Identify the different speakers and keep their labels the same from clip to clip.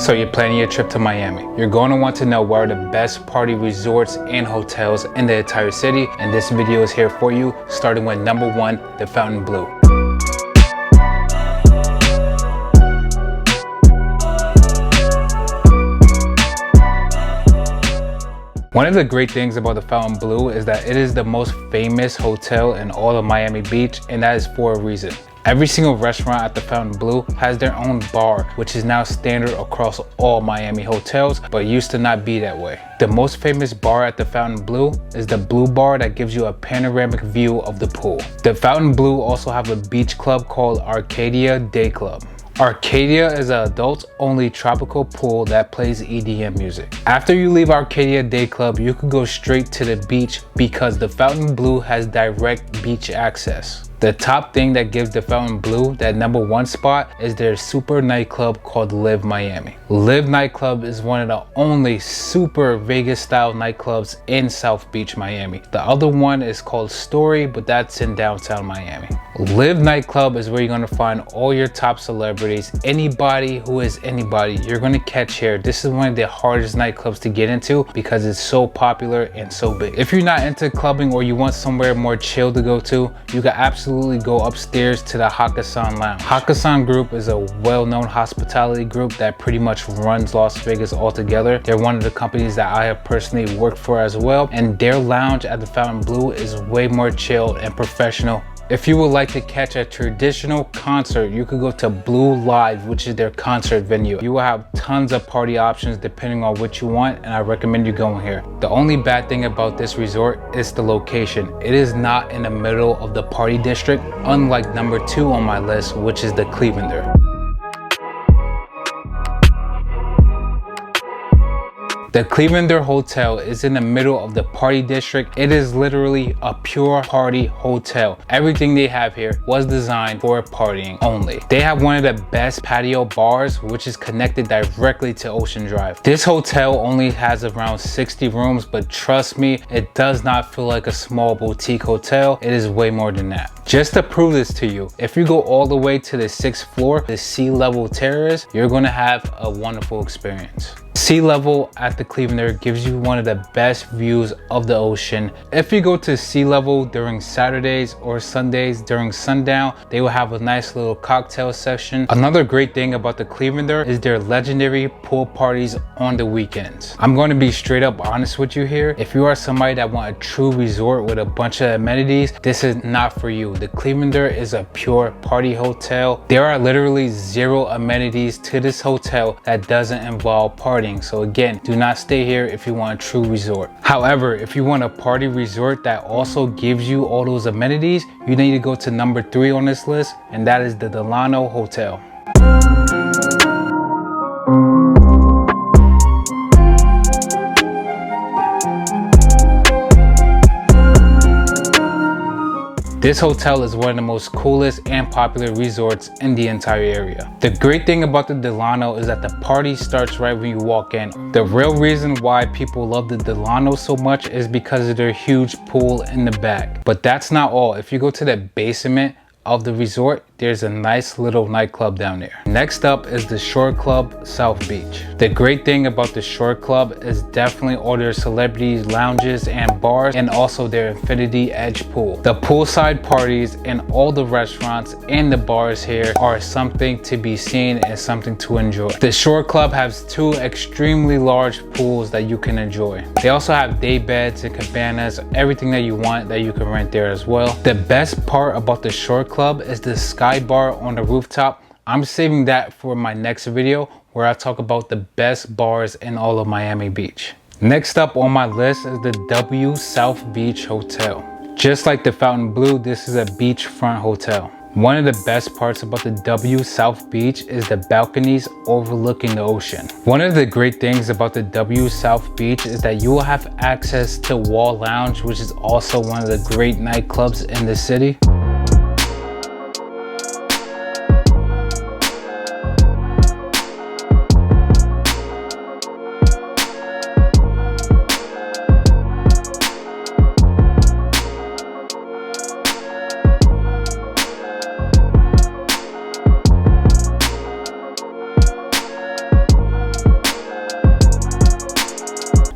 Speaker 1: So you're planning your trip to Miami. You're going to want to know where are the best party resorts and hotels in the entire city, and this video is here for you, starting with number 1, the Fontainebleau. One of the great things about the Fontainebleau is that it is the most famous hotel in all of Miami Beach, and that is for a reason. Every single restaurant at the Fontainebleau has their own bar, which is now standard across all Miami hotels, but used to not be that way. The most famous bar at the Fontainebleau is the Blue Bar that gives you a panoramic view of the pool. The Fontainebleau also have a beach club called Arcadia Day Club. Arcadia is an adults-only tropical pool that plays EDM music. After you leave Arcadia Day Club, you could go straight to the beach because the Fontainebleau has direct beach access. The top thing that gives the Fontainebleau that number 1 spot is their super nightclub called Live Miami. Live nightclub is one of the only super Vegas style nightclubs in South Beach, Miami. The other one is called Story, but that's in downtown Miami. Live nightclub is where you're gonna find all your top celebrities, anybody who is anybody, you're gonna catch here. This is one of the hardest nightclubs to get into because it's so popular and so big. If you're not into clubbing or you want somewhere more chill to go to, you can absolutely go upstairs to the Hakkasan Lounge. Hakkasan Group is a well-known hospitality group that pretty much runs Las Vegas altogether. They're one of the companies that I have personally worked for as well, and their lounge at the Fontainebleau is way more chill and professional. If you would like to catch a traditional concert, you could go to Blue Live, which is their concert venue. You will have tons of party options depending on what you want, and I recommend you going here. The only bad thing about this resort is the location. It is not in the middle of the party district, unlike number 2 on my list, which is the Clevelander. The Clevelander Hotel is in the middle of the party district. It is literally a pure party hotel. Everything they have here was designed for partying only. They have one of the best patio bars, which is connected directly to Ocean Drive. This hotel only has around 60 rooms, but trust me, it does not feel like a small boutique hotel. It is way more than that. Just to prove this to you, if you go all the way to the 6th floor, the sea level terrace, you're gonna have a wonderful experience. Sea level at the Clevelander gives you one of the best views of the ocean. If you go to sea level during Saturdays or Sundays during sundown, they will have a nice little cocktail section. Another great thing about the Clevelander is their legendary pool parties on the weekends. I'm going to be straight up honest with you here. If you are somebody that want a true resort with a bunch of amenities, this is not for you. The Clevelander is a pure party hotel. There are literally 0 amenities to this hotel that doesn't involve partying. So again, do not stay here if you want a true resort. However, if you want a party resort that also gives you all those amenities, you need to go to number 3 on this list, and that is the Delano Hotel. This hotel is one of the most coolest and popular resorts in the entire area. The great thing about the Delano is that the party starts right when you walk in. The real reason why people love the Delano so much is because of their huge pool in the back. But that's not all. If you go to the basement of the resort, there's a nice little nightclub down there. Next up is the Shore Club South Beach. The great thing about the Shore Club is definitely all their celebrities, lounges, and bars, and also their Infinity Edge pool. The poolside parties and all the restaurants and the bars here are something to be seen and something to enjoy. The Shore Club has 2 extremely large pools that you can enjoy. They also have day beds and cabanas, everything that you want that you can rent there as well. The best part about the Shore Club is the sky bar on the rooftop. I'm saving that for my next video where I talk about the best bars in all of Miami Beach. Next up on my list is the W South Beach Hotel. Just like the Fontainebleau, this is a beachfront hotel. One of the best parts about the W South Beach is the balconies overlooking the ocean. One of the great things about the W South Beach is that you will have access to Wall Lounge, which is also one of the great nightclubs in the city.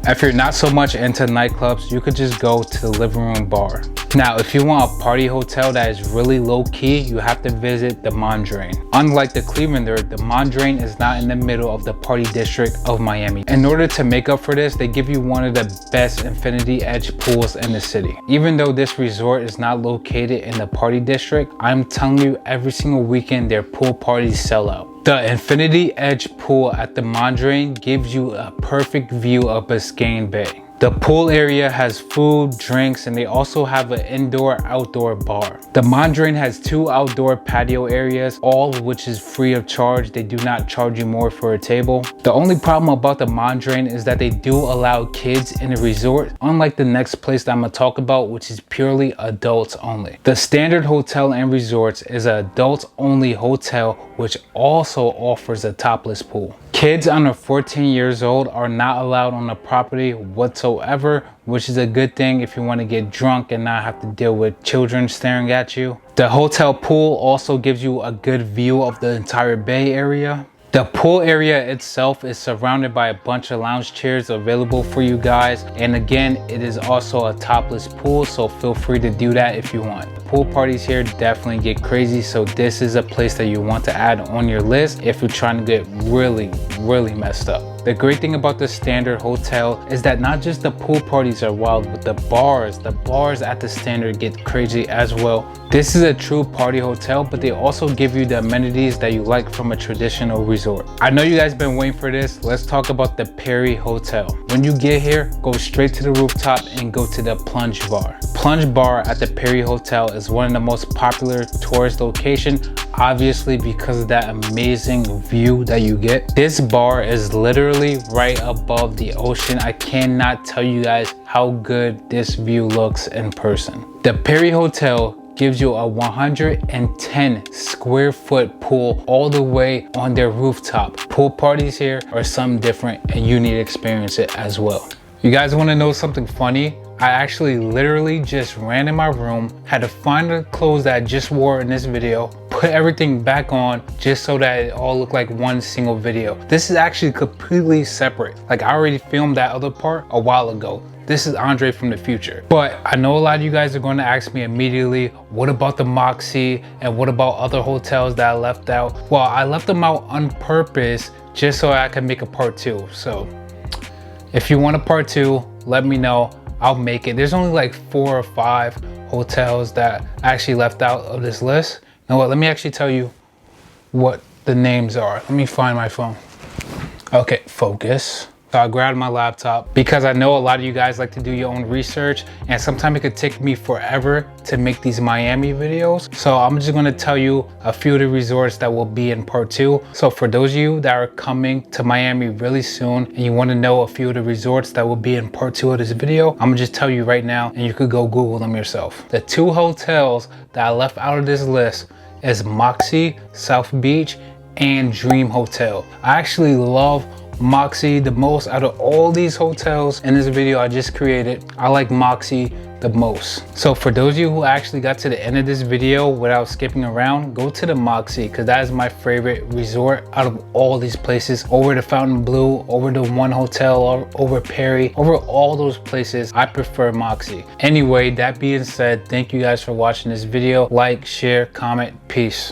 Speaker 1: If you're not so much into nightclubs, you could just go to the living room bar. Now, if you want a party hotel that is really low key, you have to visit the Mondrian. Unlike the Clevelander, the Mondrian is not in the middle of the party district of Miami. In order to make up for this, they give you one of the best infinity edge pools in the city. Even though this resort is not located in the party district, I'm telling you, every single weekend their pool parties sell out. The Infinity Edge pool at the Mondrian gives you a perfect view of Biscayne Bay. The pool area has food, drinks, and they also have an indoor-outdoor bar. The Mondrian has 2 outdoor patio areas, all of which is free of charge. They do not charge you more for a table. The only problem about the Mondrian is that they do allow kids in the resort, unlike the next place that I'm gonna talk about, which is purely adults only. The Standard Hotel and Resorts is an adults-only hotel, which also offers a topless pool. Kids under 14 years old are not allowed on the property whatsoever, which is a good thing if you want to get drunk and not have to deal with children staring at you. The hotel pool also gives you a good view of the entire Bay Area. The pool area itself is surrounded by a bunch of lounge chairs available for you guys. And again, it is also a topless pool, so feel free to do that if you want. The pool parties here definitely get crazy, so this is a place that you want to add on your list if you're trying to get really messed up. The great thing about the Standard Hotel is that not just the pool parties are wild, but the bars at the Standard get crazy as well. This is a true party hotel, but they also give you the amenities that you like from a traditional resort. I know you guys been waiting for this. Let's talk about the Perry Hotel. When you get here, go straight to the rooftop and go to the Plunge Bar. Plunge Bar at the Perry Hotel is one of the most popular tourist locations, obviously because of that amazing view that you get. This bar is literally right above the ocean. I cannot tell you guys how good this view looks in person. The Perry Hotel gives you a 110 square foot pool all the way on their rooftop. Pool parties here are something different and you need to experience it as well. You guys want to know something funny? I actually literally just ran in my room, had to find the clothes that I just wore in this video, put everything back on just so that it all looked like one single video. This is actually completely separate. Like, I already filmed that other part a while ago. This is Andre from the future. But I know a lot of you guys are going to ask me immediately, what about the Moxie and what about other hotels that I left out? Well, I left them out on purpose just so I can make a part 2. So if you want a part 2, let me know. I'll make it. There's only like 4 or 5 hotels that I actually left out of this list. You know what? Let me actually tell you what the names are. Let me find my phone. Okay, focus. So I grabbed my laptop because I know a lot of you guys like to do your own research, and sometimes it could take me forever to make these Miami videos. So I'm just gonna tell you a few of the resorts that will be in part 2. So for those of you that are coming to Miami really soon and you wanna know a few of the resorts that will be in part 2 of this video, I'm gonna just tell you right now and you could go Google them yourself. The 2 hotels that I left out of this list is Moxie, South Beach, and Dream Hotel. I actually love Moxie the most out of all these hotels in this video I just created. I like Moxie the most. So for those of you who actually got to the end of this video without skipping around, go to the Moxie, because that is my favorite resort out of all these places. Over the Fontainebleau, over the One Hotel, or over Perry, over all those places, I prefer Moxie. Anyway, that being said, thank you guys for watching this video. Like, share, comment, peace.